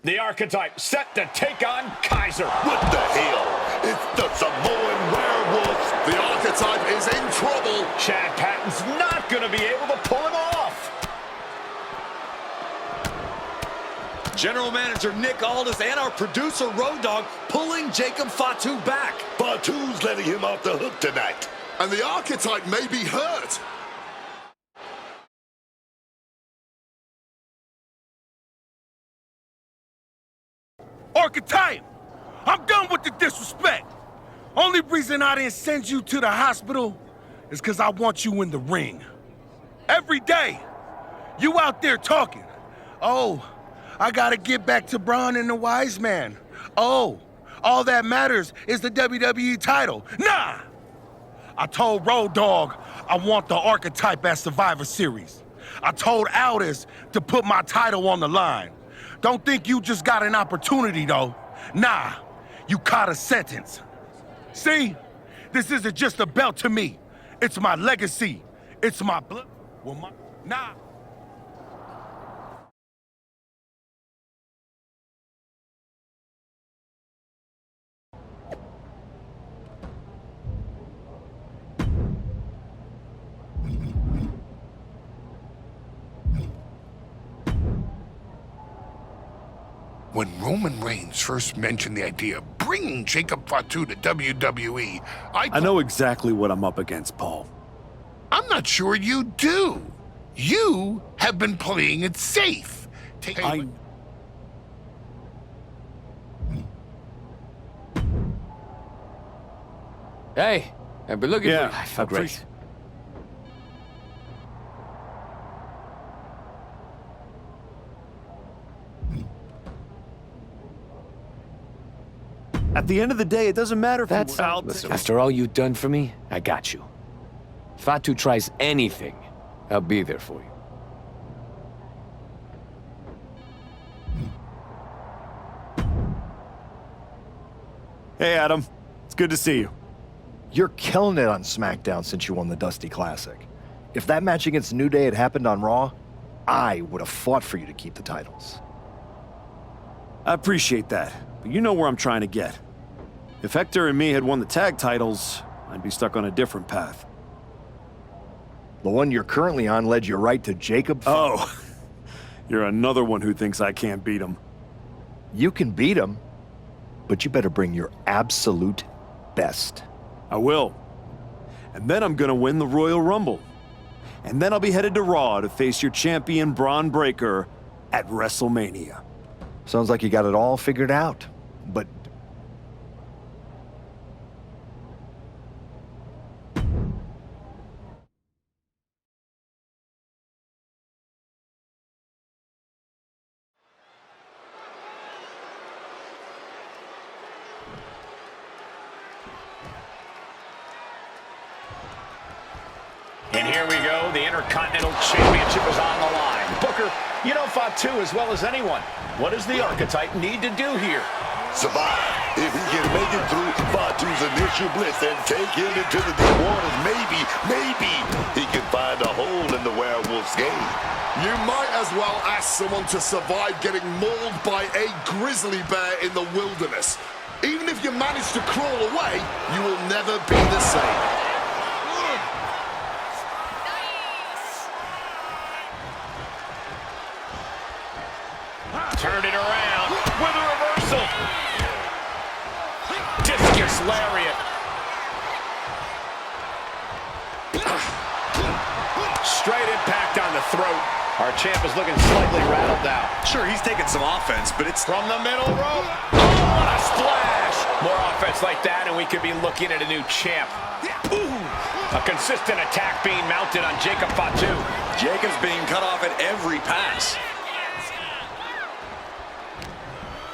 The Archetype set to take on Kaiser. What the hell? It's the Samoan werewolf. The Archetype is in trouble. Chad Patton's not going to be able to pull him off. General Manager Nick Aldis and our producer Road Dogg pulling Jacob Fatu back. Fatu's letting him off the hook tonight. And the Archetype may be hurt. Archetype, I'm done with the disrespect. Only reason I didn't send you to the hospital is because I want you in the ring. Every day, you out there talking. Oh, I gotta get back to Braun and the Wise Man. Oh, all that matters is the WWE title. Nah! I told Road Dogg I want the Archetype at Survivor Series. I told Aldis to put my title on the line. Don't think you just got an opportunity, though. Nah, you caught a sentence. See? This isn't just a belt to me. It's my legacy. It's my blood. Well, nah. When Roman Reigns first mentioned the idea of bringing Jacob Fatu to WWE, I know exactly what I'm up against, Paul. I'm not sure you do. You have been playing it safe. Hey, I've been looking for you. I felt appreciate great. At the end of the day, it doesn't matter if That's listen, after all you've done for me, I got you. If Fatu tries anything, I'll be there for you. Hey, Adam. It's good to see you. You're killing it on SmackDown since you won the Dusty Classic. If that match against New Day had happened on Raw, I would have fought for you to keep the titles. I appreciate that, but you know where I'm trying to get. If Hector and me had won the tag titles, I'd be stuck on a different path. The one you're currently on led you right to Jacob. Oh, you're another one who thinks I can't beat him. You can beat him, but you better bring your absolute best. I will. And then I'm gonna win the Royal Rumble. And then I'll be headed to Raw to face your champion Braun Breaker at WrestleMania. Sounds like you got it all figured out, but... And here we go. The Intercontinental Championship is on the line. Booker, you know Fatu as well as anyone. What does the Archetype need to do here? survive. If he can make it through Fatu's initial blitz and take him into the deep waters, maybe he can find a hole in the werewolf's game. You might as well ask someone to survive getting mauled by a grizzly bear in the wilderness. Even if you manage to crawl away, you will never be the same. Turned it around with a reversal. Discus lariat. Straight impact on the throat. Our champ is looking slightly rattled out. Sure, he's taking some offense, but it's... From the middle rope. Oh, what a splash. More offense like that, and we could be looking at a new champ. Ooh. A consistent attack being mounted on Jacob Fatu. Jacob's being cut off at every pass.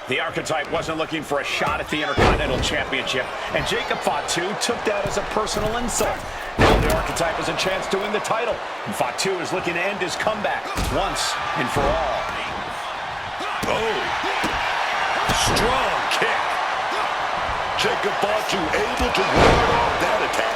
The Archetype wasn't looking for a shot at the Intercontinental Championship, and Jacob Fatu took that as a personal insult. Now the Archetype has a chance to win the title, and Fatu is looking to end his comeback once and for all. Oh, strong kick. Jacob Fatu able to ward off that attack.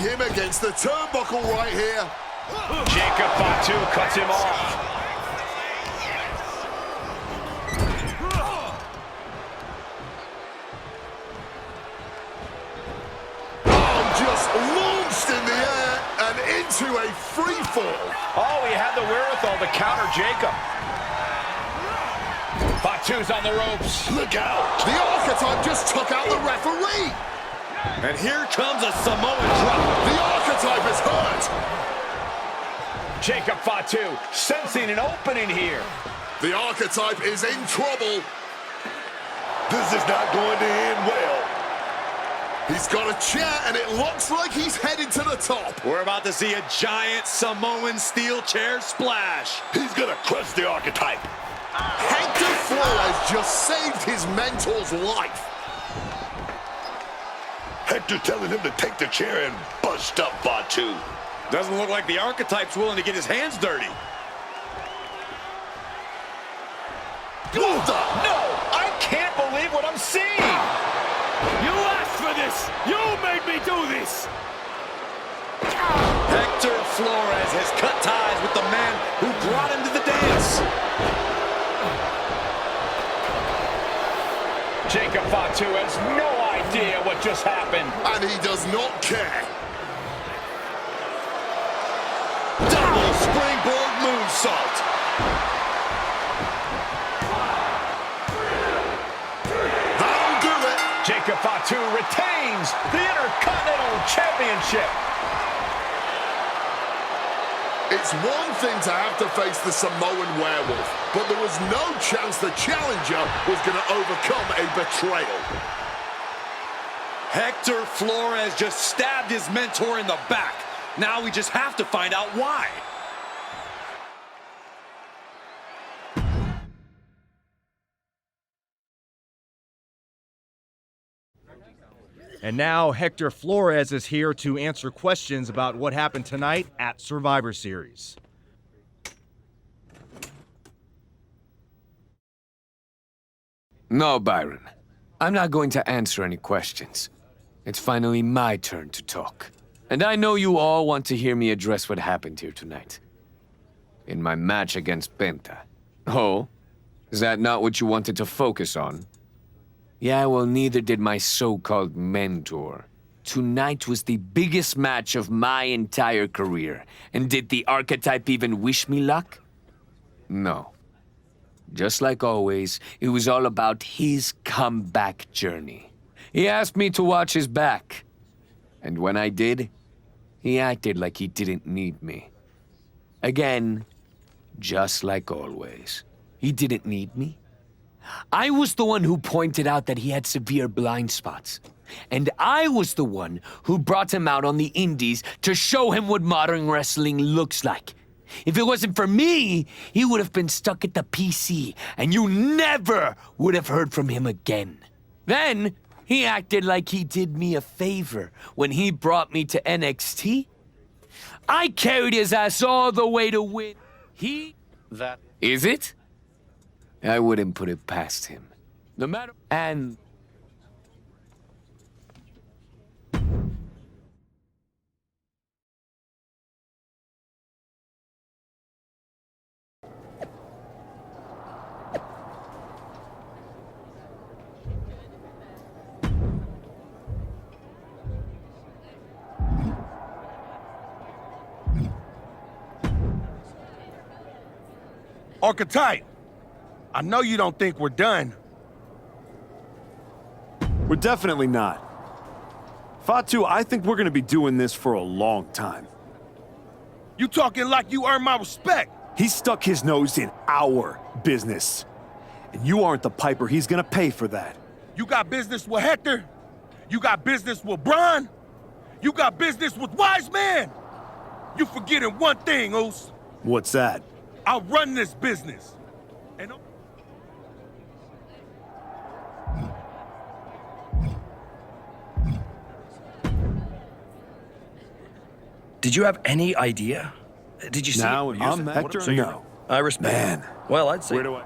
him against the turnbuckle right here. Jacob Fatu cuts him off. Just launched in the air and into a free fall. Oh, he had the wherewithal to counter Jacob. Fatu's on the ropes. Look out. The Archetype just took out the referee. And here comes a Samoan drop. The Archetype is hurt. Jacob Fatu sensing an opening here. The Archetype is in trouble. This is not going to end well. He's got a chair, and it looks like he's headed to the top. We're about to see a giant Samoan steel chair splash. He's going to crush the Archetype. Hector Flores just saved his mentor's life. Hector telling him to take the chair and bust up Fatu. Doesn't look like the Archetype's willing to get his hands dirty. No, I can't believe what I'm seeing. You asked for this! You made me do this! Hector Flores has cut ties with the man who brought him to the dance. Jacob Fatu has no idea what just happened. And he does not care. Double springboard moonsault. That'll do it. Jacob Fatu retains the Intercontinental Championship. It's one thing to have to face the Samoan werewolf, but there was no chance the challenger was going to overcome a betrayal. Hector Flores just stabbed his mentor in the back. Now we just have to find out why. And now Hector Flores is here to answer questions about what happened tonight at Survivor Series. No, Byron. I'm not going to answer any questions. It's finally my turn to talk. And I know you all want to hear me address what happened here tonight. In my match against Penta. Oh? Is that not what you wanted to focus on? Yeah, well, neither did my so-called mentor. Tonight was the biggest match of my entire career. And did the Archetype even wish me luck? No. Just like always, it was all about his comeback journey. He asked me to watch his back. And when I did, he acted like he didn't need me. Again, just like always. He didn't need me. I was the one who pointed out that he had severe blind spots. And I was the one who brought him out on the indies to show him what modern wrestling looks like. If it wasn't for me, he would have been stuck at the PC, and you never would have heard from him again. Then, he acted like he did me a favor when he brought me to NXT. I carried his ass all the way to win. That... Is it? I wouldn't put it past him. No matter... And... Archetype, I know you don't think we're done. We're definitely not. Fatu, I think we're gonna be doing this for a long time. You talking like you earn my respect. He stuck his nose in our business. And you aren't the piper he's gonna pay for that. You got business with Hector? You got business with Braun? You got business with Wise Man? You forgetting one thing, Oos. What's that? I run this business. And did you have any idea? Did you see? Now, I'm Hector? So No. I respect. Man. Well, I'd say. Where do I...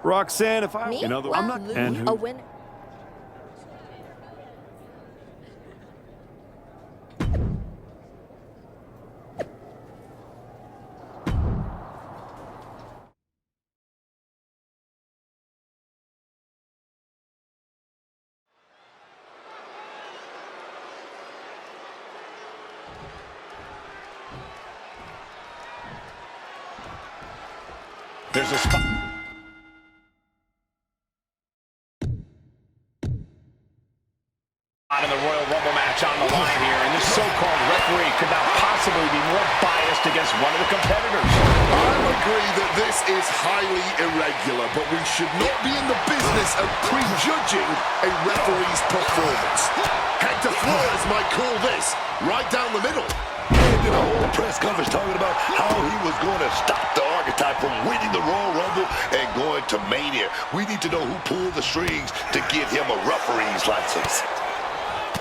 Roxanne, if I... Me? In other, Well, I'm not... And who? a winner. There's a spot. In the Royal Rumble match on the line here, and this so-called referee could not possibly be more biased against one of the competitors. I agree that this is highly irregular, but we should not be in the business of prejudging a referee's performance. Hector Flores might call this right down the middle. He did a whole press conference talking about how he was going to stop the Archetype from winning the Royal Rumble and going to Mania. We need to know who pulled the strings to give him a referee's license.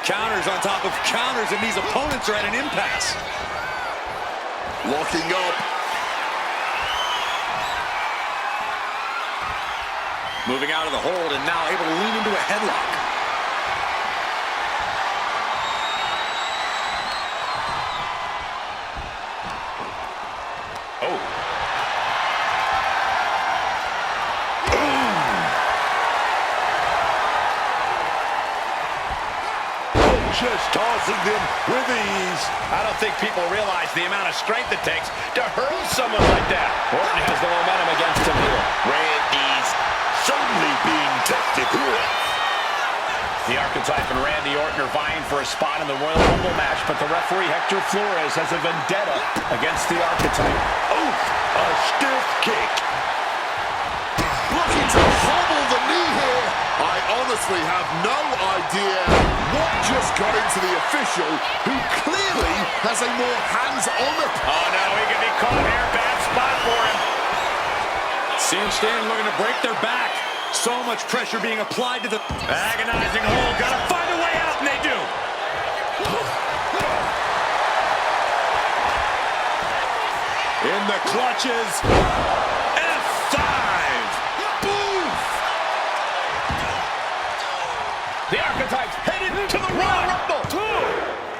Counters on top of counters, and these opponents are at an impasse. Locking up. Moving out of the hold and now able to lean into a headlock. Just tossing them with ease. I don't think people realize the amount of strength it takes to hurl someone like that. Orton has the momentum against him here. Randy's certainly being tested here. The Archetype and Randy Orton are vying for a spot in the Royal Rumble match, but the referee Hector Flores has a vendetta against the Archetype. Oof, a stiff kick. Looking to hobble the knee here. I honestly have no idea what just got into the official, who clearly has a more hands-on approach. Oh no, he could be caught here. Bad spot for him. Cinched in, looking to break their back. So much pressure being applied to the agonizing hold. Gotta find a way out, and they do. In the clutches. F5. Oof. The Archetype's headed to the Royal Rumble.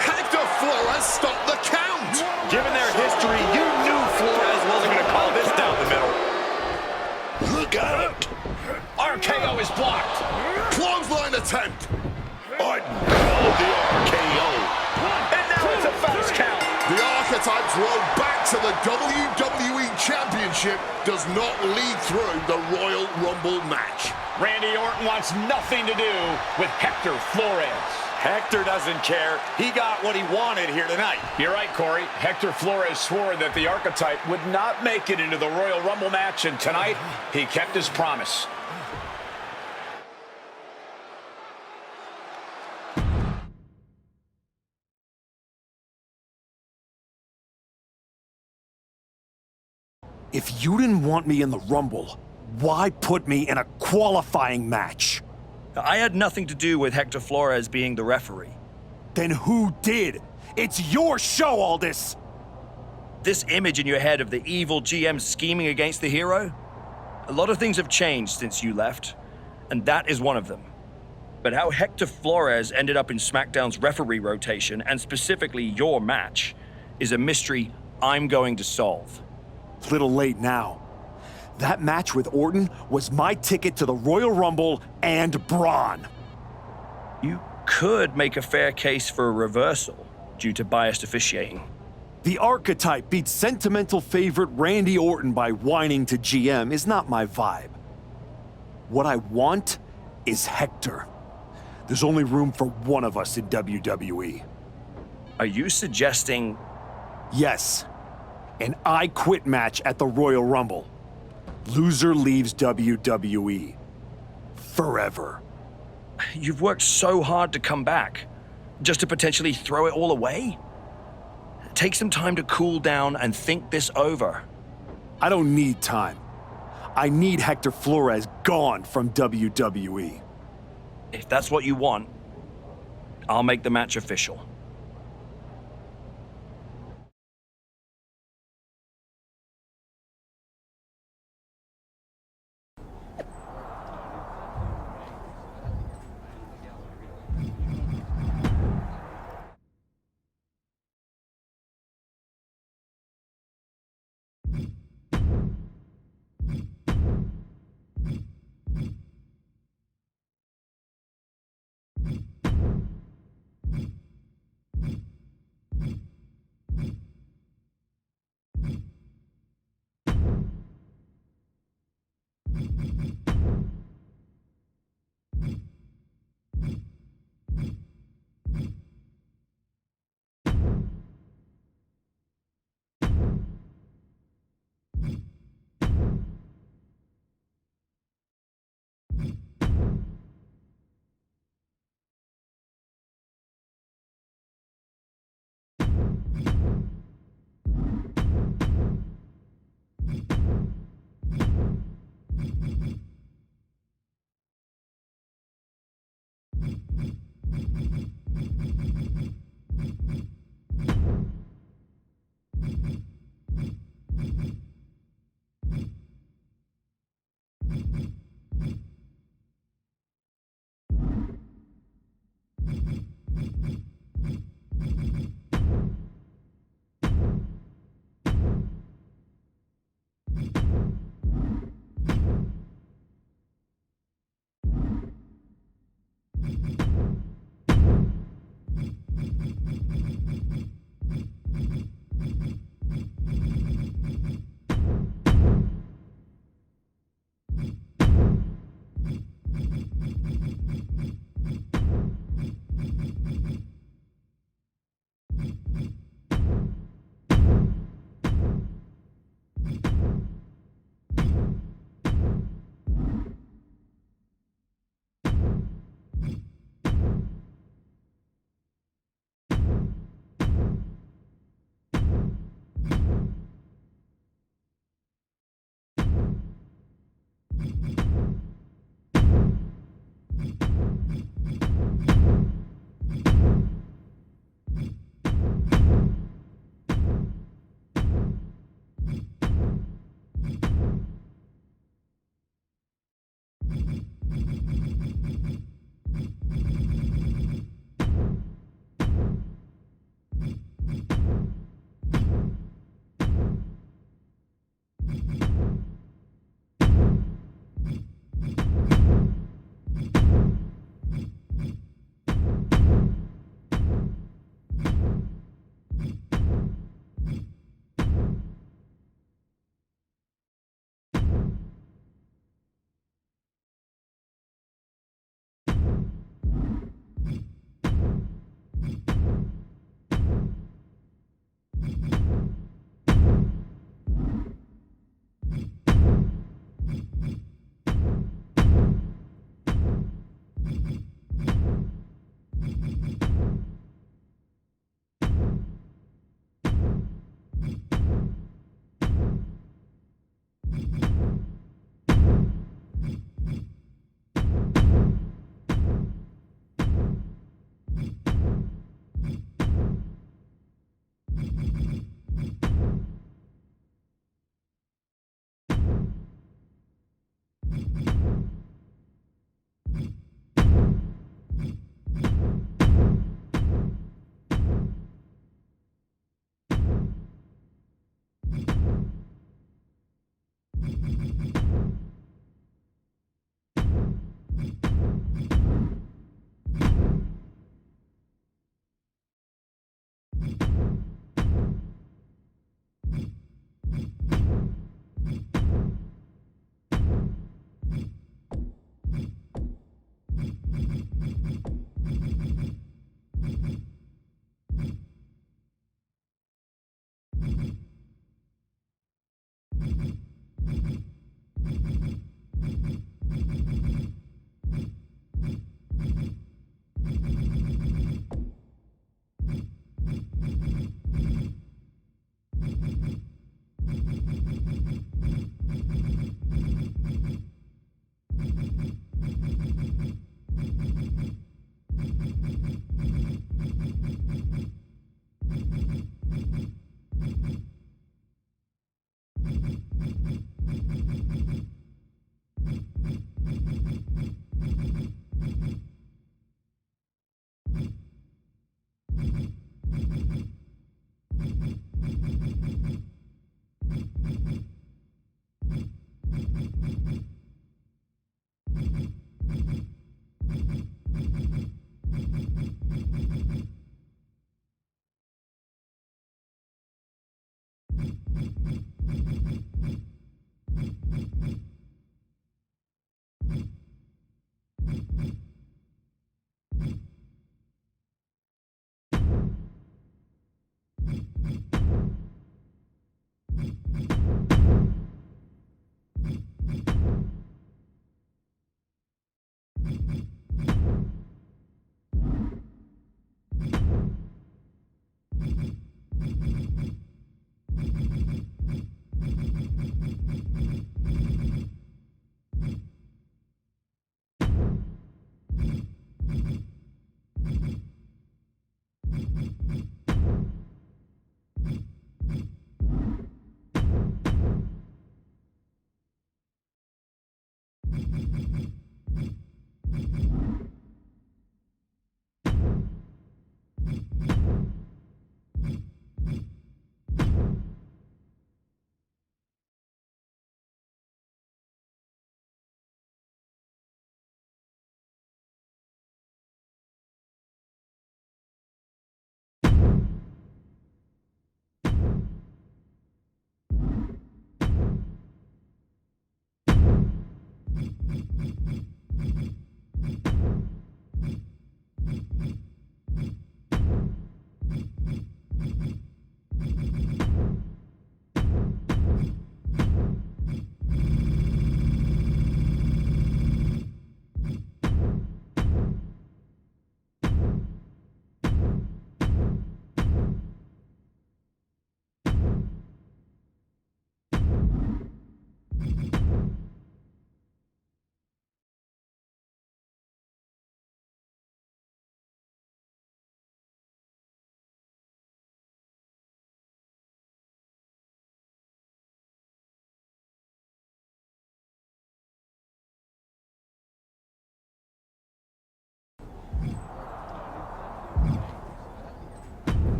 Hector Flores stopped the count. Given their history, you knew Flores wasn't going to call this down the middle. Look out. RKO is blocked. Clothesline attempt. Orton called the RKO. And now it's a fast count. The Archetype's road back to the WWE Championship does not lead through the Royal Rumble match. Randy Orton wants nothing to do with Hector Flores. Hector doesn't care. He got what he wanted here tonight. You're right, Corey. Hector Flores swore that the Archetype would not make it into the Royal Rumble match, and tonight he kept his promise. If you didn't want me in the Rumble, why put me in a qualifying match? I had nothing to do with Hector Flores being the referee. Then who did? It's your show, all this! This image in your head of the evil GM scheming against the hero? A lot of things have changed since you left, and that is one of them. But how Hector Flores ended up in SmackDown's referee rotation, and specifically your match, is a mystery I'm going to solve. Little late now. That match with Orton was my ticket to the Royal Rumble and Braun. You could make a fair case for a reversal due to biased officiating. The Archetype beat sentimental favorite Randy Orton by whining to GM is not my vibe. What I want is Hector. There's only room for one of us in WWE. Are you suggesting... Yes. An I Quit match at the Royal Rumble. Loser leaves WWE. Forever. You've worked so hard to come back, just to potentially throw it all away? Take some time to cool down and think this over. I don't need time. I need Hector Flores gone from WWE. If that's what you want, I'll make the match official.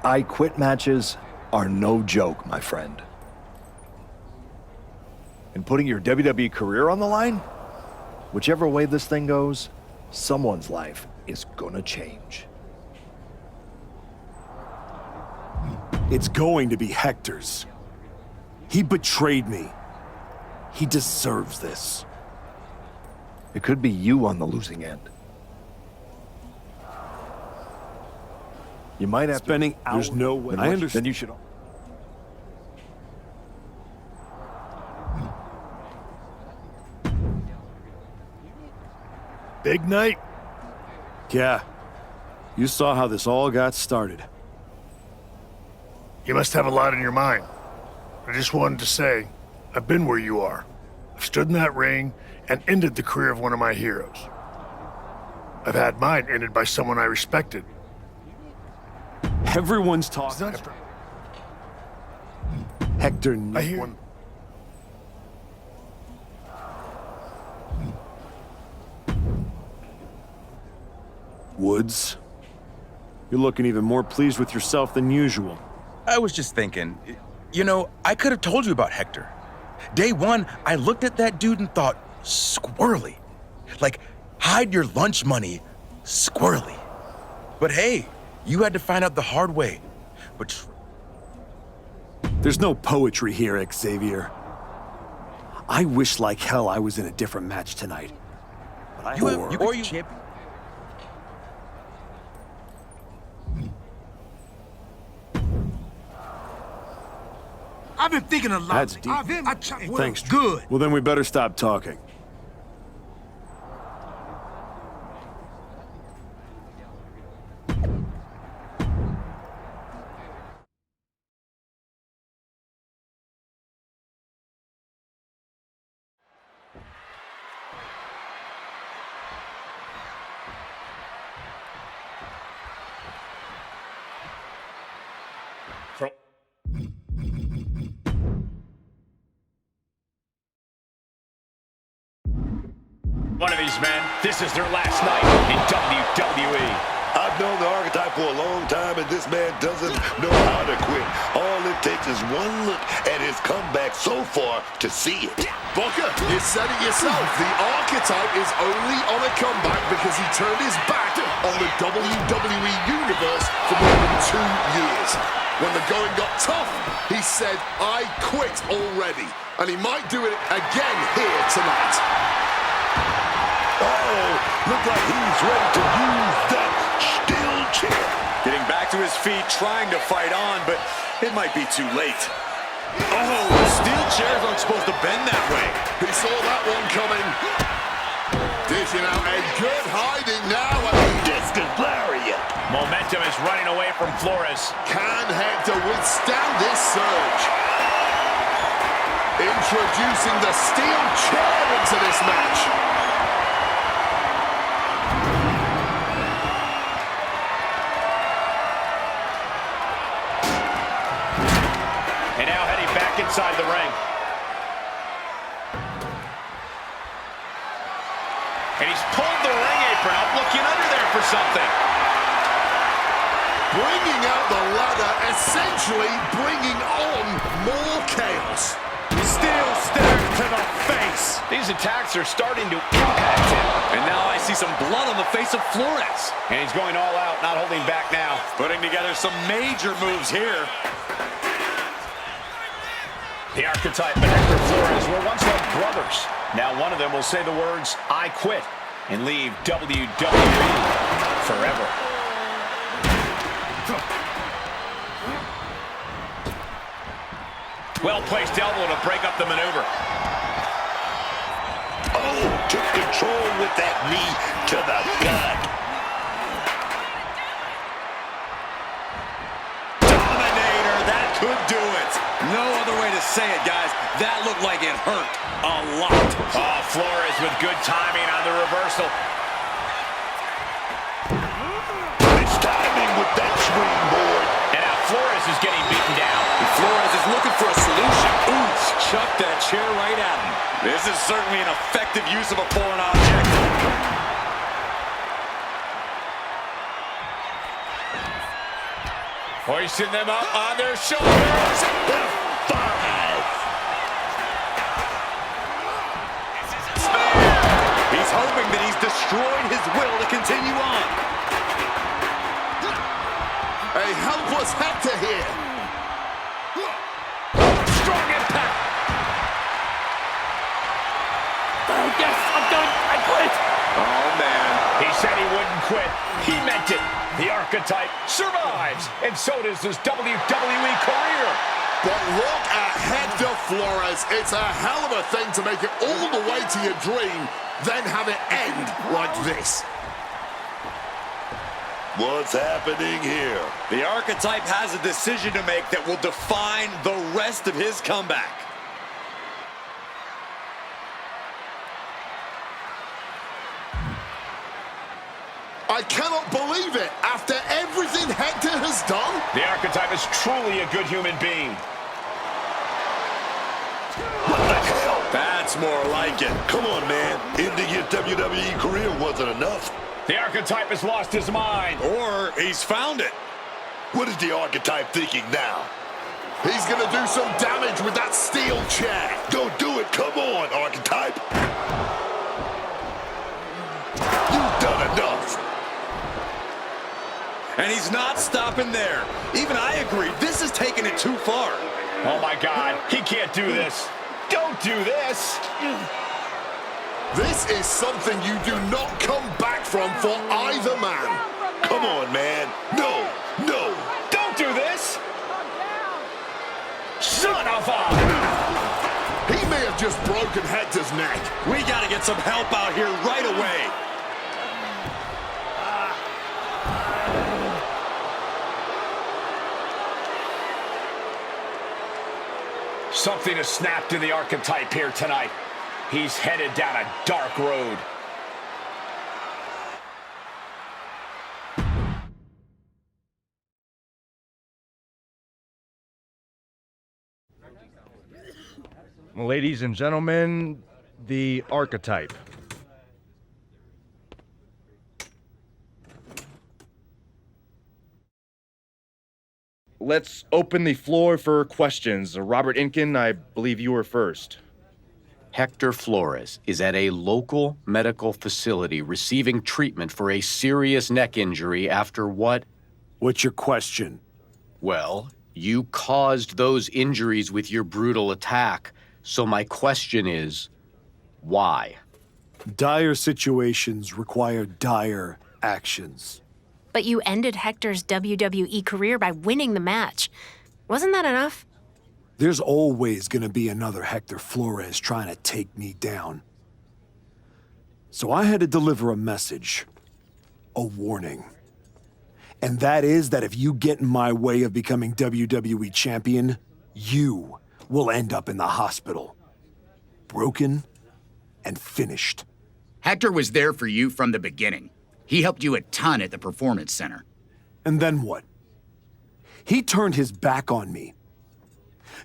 I quit matches are no joke, my friend. And putting your WWE career on the line? Whichever way this thing goes, someone's life is gonna change. It's going to be Hector's. He betrayed me. He deserves this. It could be you on the losing end. You might have Spending hours. There's no way. I understand. Then you should. Big night? Yeah. You saw how this all got started. You must have a lot in your mind. I just wanted to say, I've been where you are. I've stood in that ring and ended the career of one of my heroes. I've had mine ended by someone I respected. Everyone's talking. Hector I hear one. Woods, you're looking even more pleased with yourself than usual. I was just thinking, you know, I could have told you about Hector. Day one, I looked at that dude and thought, squirrely. Like, hide your lunch money, squirrely. But hey, you had to find out the hard way. But there's no poetry here, Xavier. I wish like hell I was in a different match tonight. But you champion. I've been thinking a lot. That's deep. Thanks. Good. Well, then we better stop talking. One of these men, this is their last night in WWE. I've known the archetype for a long time, and this man doesn't know how to quit. All it takes is one look at his comeback so far to see it. Booker, you said it yourself. The archetype is only on a comeback because he turned his back on the WWE Universe for more than 2 years. When the going got tough, he said, I quit already. And he might do it again here tonight. Look like he's ready to use that steel chair. Getting back to his feet, trying to fight on, but it might be too late. Oh, steel chairs aren't supposed to bend that way. He saw that one coming. Dishing out a good hiding now. Discus lariat. Momentum is running away from Flores. Can Hector withstand this surge? Introducing the steel chair into this match. And now heading back inside the ring. And he's pulled the ring apron up, looking under there for something. Bringing out the ladder, essentially bringing on more chaos. Steel stare to the face. These attacks are starting to impact him. And now I see some blood on the face of Flores. And he's going all out, not holding back now. Putting together some major moves here. The Archetype and Hector Flores were once like brothers. Now one of them will say the words, I quit, and leave WWE forever. Well-placed elbow to break up the maneuver. Took control with that knee to the gut. Dominator, that could do it. No other way to say it, guys. That looked like it hurt a lot. Oh, Flores with good timing on the reversal. It's timing with that swing board. And now Flores is getting beaten down. Flores is looking for a solution. Ooh, chucked that chair right at him. This is certainly an effective use of a foreign object. Hoisting them up on their shoulders. He's hoping that he's destroyed his will to continue on. A helpless Hector here. Strong impact. Yes, I'm done. I quit. Oh, man. He said he wouldn't quit. He meant it. The Archetype survives, and so does his WWE career. But look at Hector Flores. It's a hell of a thing to make it all the way to your dream, then have it end like this. What's happening here? The Archetype has a decision to make that will define the rest of his comeback. I cannot believe it. After everything Hector has done, The Archetype is truly a good human being. What the hell? That's more like it. Come on, man. Ending his WWE career wasn't enough. The Archetype has lost his mind. Or he's found it. What is the Archetype thinking now? he's going to do some damage with that steel chair. Don't do it. Come on, Archetype. You've done enough. And he's not stopping there. Even I agree, this is taking it too far. Oh my God, he can't do this. Don't do this. This is something you do not come back from for either man. Come on, man. No, no. Don't do this. Son of a... He may have just broken Hector's neck. We got to get some help out here right away. Something has snapped in the Archetype here tonight. He's headed down a dark road. Ladies and gentlemen, the Archetype. Let's open the floor for questions. Robert Inkin, I believe you were first. Hector Flores is at a local medical facility receiving treatment for a serious neck injury after what? What's your question? Well, You caused those injuries with your brutal attack, so my question is, why? Dire situations require dire actions. But you ended Hector's WWE career by winning the match. Wasn't that enough? There's always gonna be another Hector Flores trying to take me down. So I had to deliver a message, a warning. And that is that if you get in my way of becoming WWE champion, you will end up in the hospital. Broken and finished. Hector was there for you from the beginning. He helped you a ton at the Performance Center. And then what? He turned his back on me.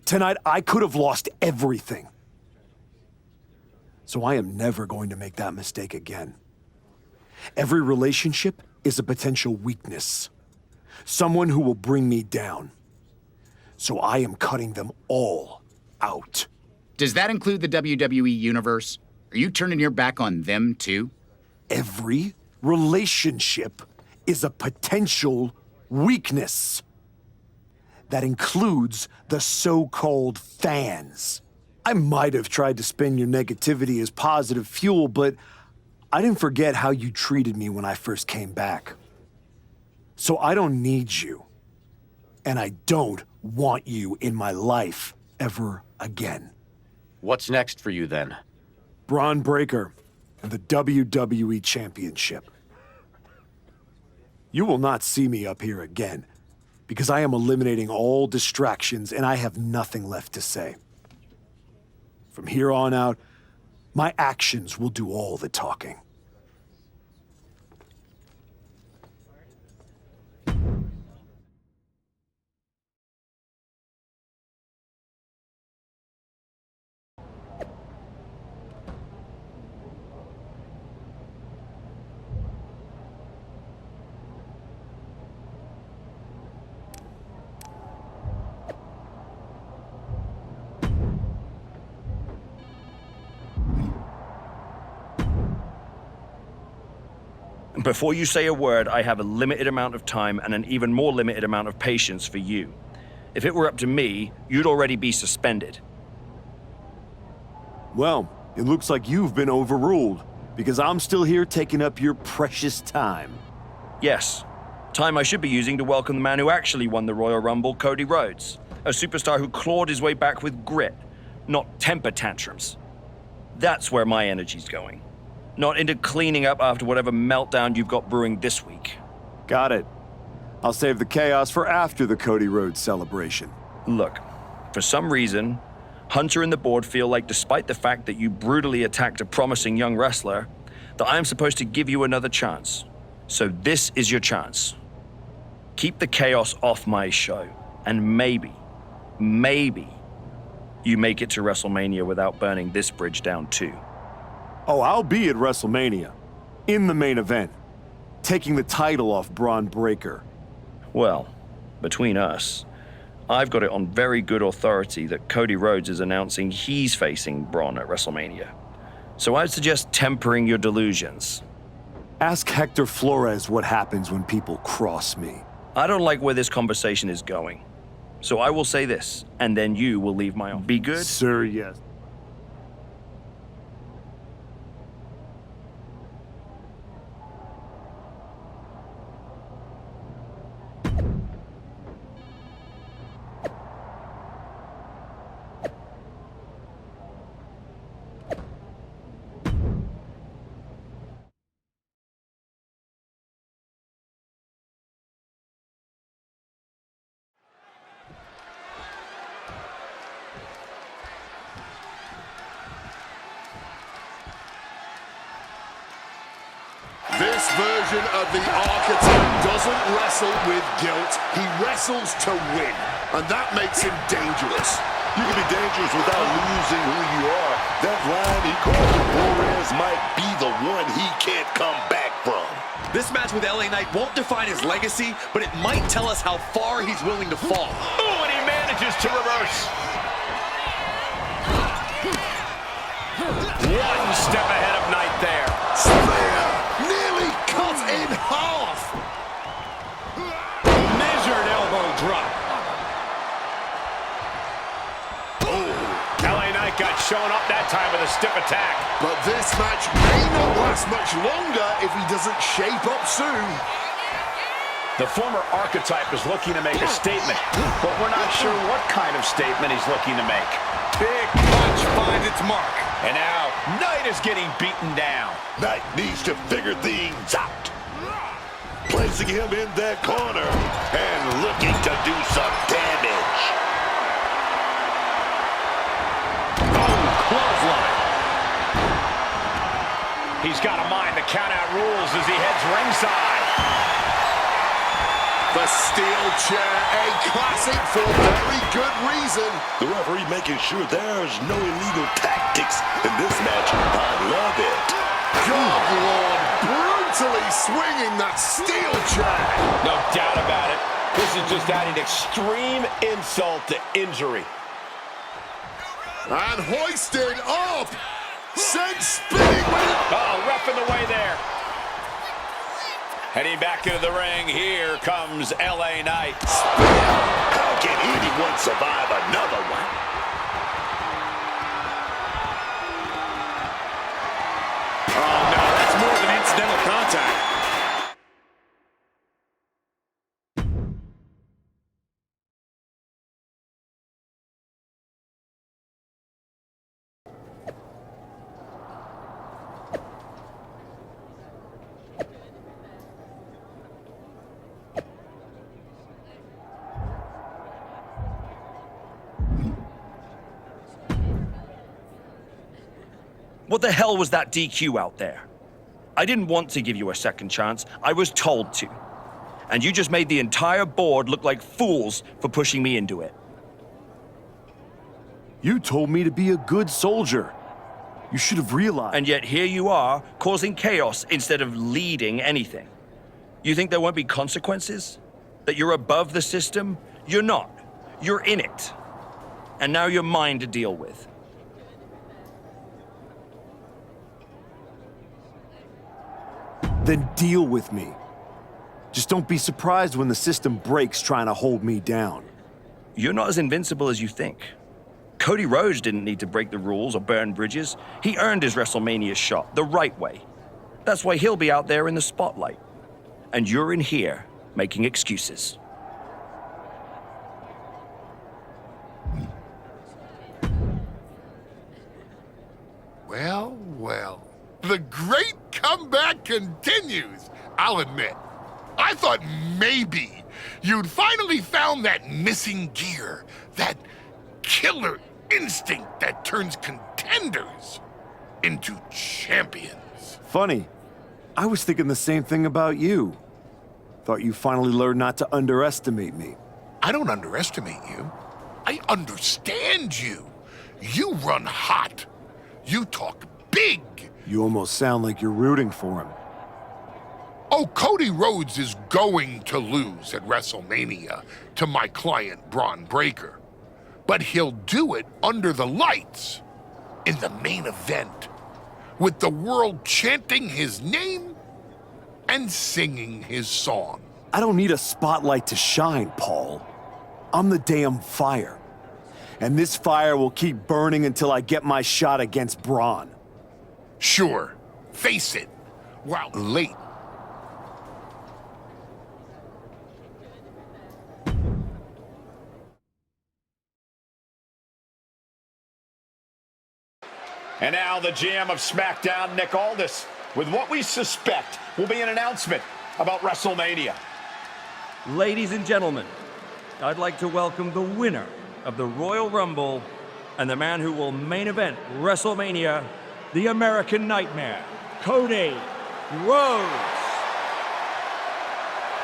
Tonight, I could have lost everything. So I am never going to make that mistake again. Every relationship is a potential weakness. Someone who will bring me down. So I am cutting them all out. Does that include the WWE Universe? Are you turning your back on them, too? Every relationship is a potential weakness. That includes the so-called fans. I might have tried to spin your negativity as positive fuel, but I didn't forget how you treated me when I first came back. So I don't need you. And I don't want you in my life ever again. What's next for you then? Braun Breaker and the WWE Championship. You will not see me up here again, because I am eliminating all distractions and I have nothing left to say. From here on out, my actions will do all the talking. Before you say a word, I have a limited amount of time and an even more limited amount of patience for you. If it were up to me, you'd already be suspended. Well, it looks like you've been overruled, because I'm still here taking up your precious time. Yes, time I should be using to welcome the man who actually won the Royal Rumble, Cody Rhodes. A superstar who clawed his way back with grit, not temper tantrums. That's where my energy's going. Not into cleaning up after whatever meltdown you've got brewing this week. Got it. I'll save the chaos for after the Cody Rhodes celebration. Look, for some reason, Hunter and the board feel like despite the fact that you brutally attacked a promising young wrestler, that I'm supposed to give you another chance. So this is your chance. Keep the chaos off my show, and maybe, you make it to WrestleMania without burning this bridge down too. Oh, I'll be at WrestleMania, in the main event, taking the title off Braun Breaker. Well, between us, I've got it on very good authority that Cody Rhodes is announcing he's facing Braun at WrestleMania. So I'd suggest tempering your delusions. Ask Hector Flores what happens when people cross me. I don't like where this conversation is going. So I will say this, and then you will leave my own. Be good? Sir, yes. This version of the archetype doesn't wrestle with guilt. He wrestles to win, and that makes him dangerous. You can be dangerous without losing who you are. That line he called Flores might be the one he can't come back from. This match with LA Knight won't define his legacy, but it might tell us how far he's willing to fall. Oh, and he manages to reverse. One step ahead of Knight there. Spear nearly cut in half. Measured elbow drop. showing up that time with a stiff attack. But this match may not last much longer if he doesn't shape up soon. The former archetype is looking to make a statement, but we're not sure what kind of statement he's looking to make. Big punch finds its mark. And now, Knight is getting beaten down. Knight needs to figure things out. Placing him in that corner and looking to do some damage. Oh, clothesline. He's got to mind the count-out rules as he heads ringside. The steel chair, a classic for very good reason. The referee making sure there's no illegal tactics in this match. I love it. God, Lord, brutally swinging that steel chair. No doubt about it. This is just adding extreme insult to injury. And hoisted up. Sent spinning with it. Oh, ref in the way there. Heading back into the ring, here comes LA Knight. How can anyone survive another one? Oh, no, that's more than incidental contact. What the hell was that DQ out there? I didn't want to give you a second chance. I was told to. And you just made the entire board look like fools for pushing me into it. You told me to be a good soldier. You should have realized. And yet here you are, causing chaos instead of leading anything. You think there won't be consequences? That you're above the system? You're not. You're in it. And now you're mine to deal with. Then deal with me. Just don't be surprised when the system breaks trying to hold me down. You're not as invincible as you think. Cody Rhodes didn't need to break the rules or burn bridges. He earned his WrestleMania shot the right way. That's why he'll be out there in the spotlight. And you're in here making excuses. Well, well. The great comeback continues, I'll admit. I thought maybe you'd finally found that missing gear, that killer instinct that turns contenders into champions. Funny. I was thinking the same thing about you. Thought you finally learned not to underestimate me. I don't underestimate you. I understand you. You run hot. You talk big. You almost sound like you're rooting for him. Oh, Cody Rhodes is going to lose at WrestleMania to my client, Braun Breaker. But he'll do it under the lights, in the main event, with the world chanting his name and singing his song. I don't need a spotlight to shine, Paul. I'm the damn fire. And this fire will keep burning until I get my shot against Braun. Sure, face it, while late. And now the GM of SmackDown, Nick Aldis, with what we suspect will be an announcement about WrestleMania. Ladies and gentlemen, I'd like to welcome the winner of the Royal Rumble and the man who will main event WrestleMania, the American Nightmare, Cody Rhodes.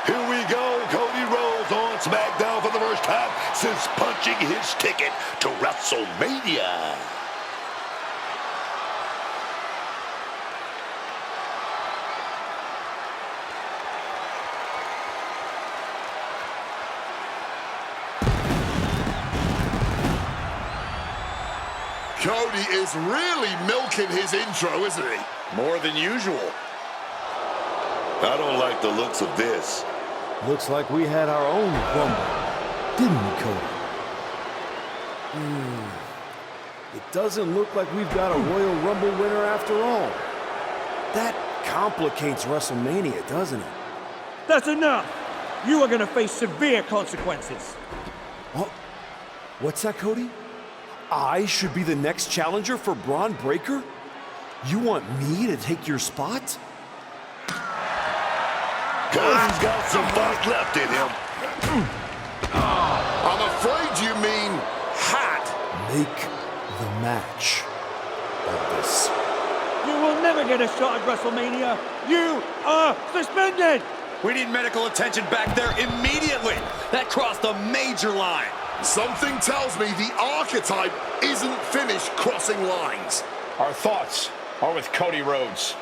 Here we go, Cody Rhodes on SmackDown for the first time since punching his ticket to WrestleMania. Cody is really milking his intro, isn't he? More than usual. I don't like the looks of this. Looks like we had our own Rumble, didn't we, Cody? It doesn't look like we've got a Royal Rumble winner after all. That complicates WrestleMania, doesn't it? That's enough! You are gonna face severe consequences. Oh, what's that, Cody? I should be the next challenger for Braun Breaker? You want me to take your spot? Cody's got some fight left in him. I'm afraid you mean hat. Make the match of this. You will never get a shot at WrestleMania. You are suspended! We need medical attention back there immediately. That crossed a major line. Something tells me the archetype isn't finished crossing lines. Our thoughts are with Cody Rhodes.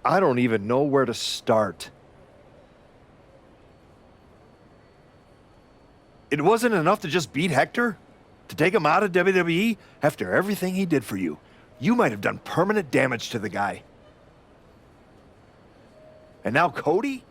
I don't even know where to start. It wasn't enough to just beat Hector? To take him out of WWE after everything he did for you? You might have done permanent damage to the guy. And now Cody?